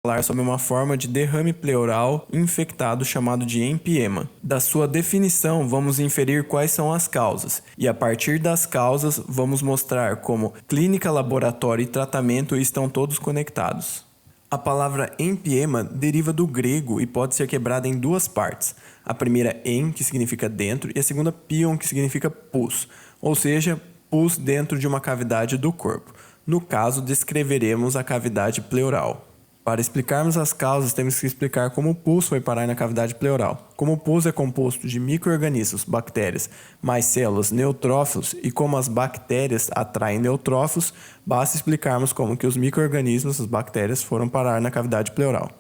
falar sobre uma forma de derrame pleural infectado chamado de empiema. Da sua definição, vamos inferir quais são as causas, e a partir das causas, vamos mostrar como clínica, laboratório e tratamento estão todos conectados. A palavra empiema deriva do grego e pode ser quebrada em duas partes. A primeira em, que significa dentro, e a segunda pion, que significa pus, ou seja, pus dentro de uma cavidade do corpo. No caso, descreveremos a cavidade pleural. Para explicarmos as causas, temos que explicar como o pus foi parar na cavidade pleural. Como o pus é composto de micro-organismos, bactérias, mais células, neutrófilos, e como as bactérias atraem neutrófilos, basta explicarmos como que os micro-organismos, as bactérias, foram parar na cavidade pleural.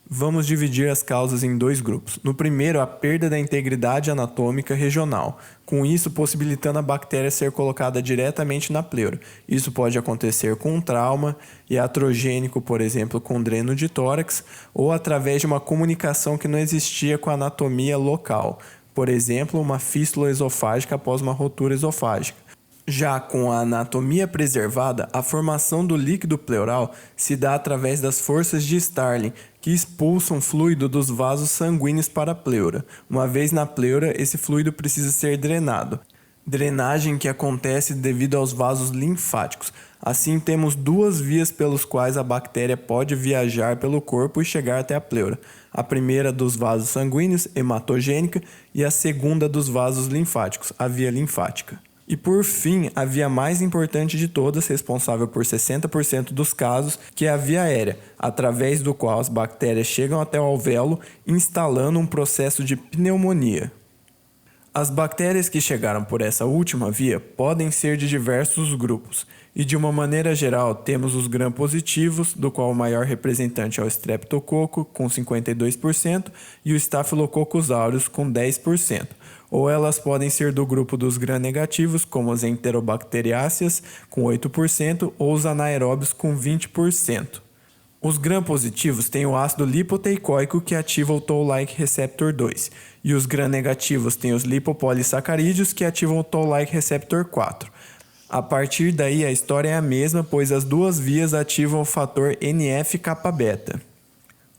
Vamos dividir as causas em dois grupos. No primeiro, a perda da integridade anatômica regional, com isso possibilitando a bactéria ser colocada diretamente na pleura. Isso pode acontecer com um trauma iatrogênico, por exemplo, com dreno de tórax, ou através de uma comunicação que não existia com a anatomia local, por exemplo, uma fístula esofágica após uma rotura esofágica. Já com a anatomia preservada, a formação do líquido pleural se dá através das forças de Starling, que expulsam fluido dos vasos sanguíneos para a pleura. Uma vez na pleura, esse fluido precisa ser drenado. Drenagem que acontece devido aos vasos linfáticos. Assim, temos duas vias pelas quais a bactéria pode viajar pelo corpo e chegar até a pleura. A primeira dos vasos sanguíneos, hematogênica, e a segunda dos vasos linfáticos, a via linfática. E por fim, a via mais importante de todas, responsável por 60% dos casos, que é a via aérea, através do qual as bactérias chegam até o alvéolo, instalando um processo de pneumonia. As bactérias que chegaram por essa última via podem ser de diversos grupos, e de uma maneira geral temos os gram-positivos, do qual o maior representante é o Streptococcus, com 52%, e o Staphylococcus aureus, com 10%. Ou elas podem ser do grupo dos gram-negativos, como as enterobacteriáceas, com 8%, ou os anaeróbios, com 20%. Os gram-positivos têm o ácido lipoteicoico que ativa o Toll-like receptor 2, e os gram-negativos têm os lipopolissacarídeos que ativam o Toll-like receptor 4. A partir daí a história é a mesma, pois as duas vias ativam o fator NF-kappa-beta.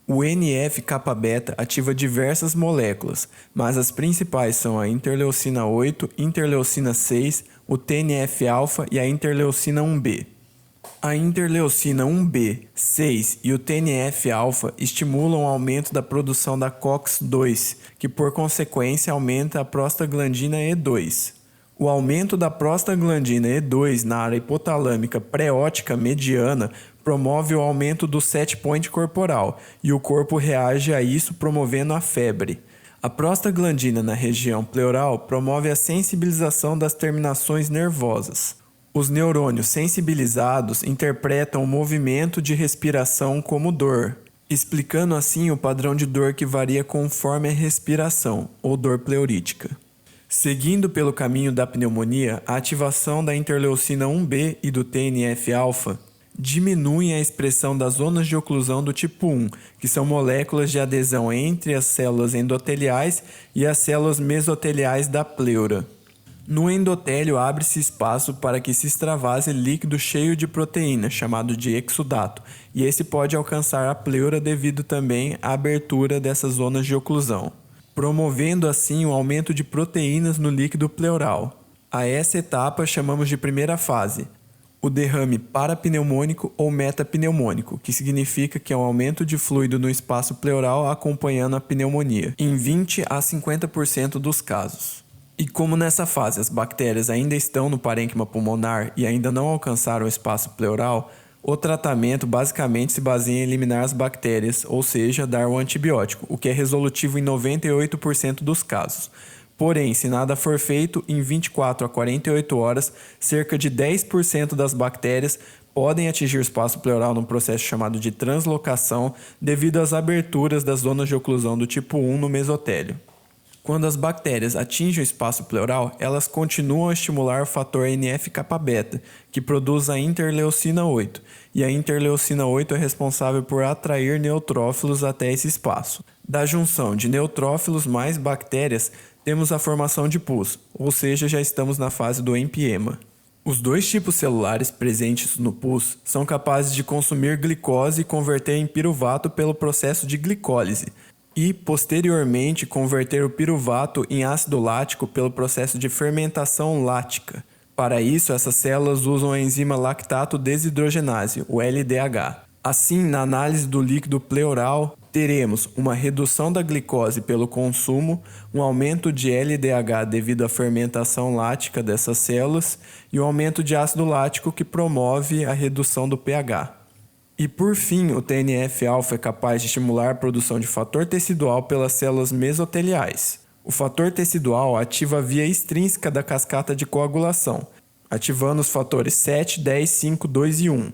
O NF-kappa-beta ativa diversas moléculas, mas as principais são a interleucina 8, interleucina 6, o TNF-alfa e a interleucina 1b. A interleucina 1b, 6 e o TNF-alfa estimulam o aumento da produção da COX-2, que por consequência aumenta a prostaglandina E2. O aumento da prostaglandina E2 na área hipotalâmica pré-ótica mediana promove o aumento do set point corporal e o corpo reage a isso promovendo a febre. A prostaglandina na região pleural promove a sensibilização das terminações nervosas. Os neurônios sensibilizados interpretam o movimento de respiração como dor, explicando assim o padrão de dor que varia conforme a respiração, ou dor pleurítica. Seguindo pelo caminho da pneumonia, a ativação da interleucina 1b e do TNF-alfa diminuem a expressão das zonas de oclusão do tipo 1, que são moléculas de adesão entre as células endoteliais e as células mesoteliais da pleura. No endotélio abre-se espaço para que se extravase líquido cheio de proteína, chamado de exudato, e esse pode alcançar a pleura devido também à abertura dessas zonas de oclusão, promovendo assim o aumento de proteínas no líquido pleural. A essa etapa chamamos de primeira fase, o derrame parapneumônico ou metapneumônico, que significa que é um aumento de fluido no espaço pleural acompanhando a pneumonia, em 20 a 50% dos casos. E como nessa fase as bactérias ainda estão no parênquima pulmonar e ainda não alcançaram o espaço pleural, o tratamento basicamente se baseia em eliminar as bactérias, ou seja, dar o antibiótico, o que é resolutivo em 98% dos casos. Porém, se nada for feito, em 24 a 48 horas, cerca de 10% das bactérias podem atingir o espaço pleural num processo chamado de translocação devido às aberturas das zonas de oclusão do tipo 1 no mesotélio. Quando as bactérias atingem o espaço pleural, elas continuam a estimular o fator NF-kappa-beta, que produz a interleucina 8, e a interleucina 8 é responsável por atrair neutrófilos até esse espaço. Da junção de neutrófilos mais bactérias, temos a formação de pus, ou seja, já estamos na fase do empiema. Os dois tipos celulares presentes no pus são capazes de consumir glicose e converter em piruvato pelo processo de glicólise, e, posteriormente, converter o piruvato em ácido lático pelo processo de fermentação lática. Para isso, essas células usam a enzima lactato desidrogenase, o LDH. Assim, na análise do líquido pleural, teremos uma redução da glicose pelo consumo, um aumento de LDH devido à fermentação lática dessas células e um aumento de ácido lático que promove a redução do pH. E por fim, o TNF-alfa é capaz de estimular a produção de fator tecidual pelas células mesoteliais. O fator tecidual ativa a via extrínseca da cascata de coagulação, ativando os fatores 7, 10, 5, 2 e 1,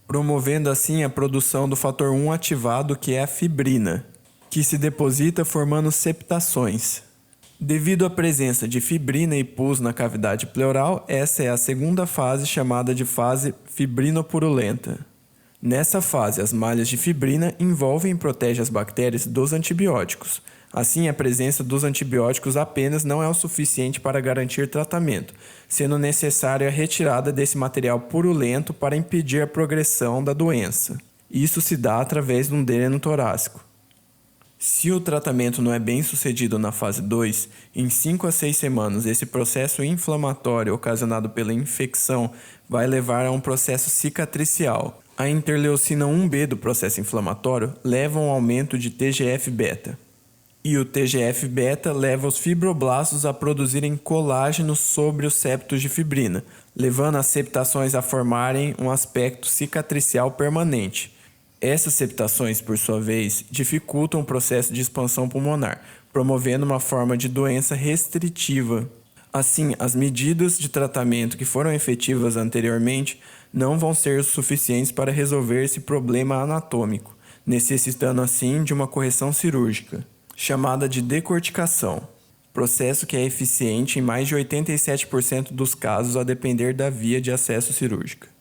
promovendo assim a produção do fator 1 ativado, que é a fibrina, que se deposita formando septações. Devido à presença de fibrina e pus na cavidade pleural, essa é a segunda fase, chamada de fase fibrinopurulenta. Nessa fase, as malhas de fibrina envolvem e protegem as bactérias dos antibióticos. Assim, a presença dos antibióticos apenas não é o suficiente para garantir tratamento, sendo necessária a retirada desse material purulento para impedir a progressão da doença. Isso se dá através de um dreno torácico. Se o tratamento não é bem sucedido na fase 2, em 5 a 6 semanas esse processo inflamatório ocasionado pela infecção vai levar a um processo cicatricial. A interleucina 1B do processo inflamatório leva a um aumento de TGF-beta. E o TGF-beta leva os fibroblastos a produzirem colágeno sobre os septos de fibrina, levando as septações a formarem um aspecto cicatricial permanente. Essas septações, por sua vez, dificultam o processo de expansão pulmonar, promovendo uma forma de doença restritiva. Assim, as medidas de tratamento que foram efetivas anteriormente não vão ser suficientes para resolver esse problema anatômico, necessitando assim de uma correção cirúrgica, chamada de decorticação, processo que é eficiente em mais de 87% dos casos a depender da via de acesso cirúrgica.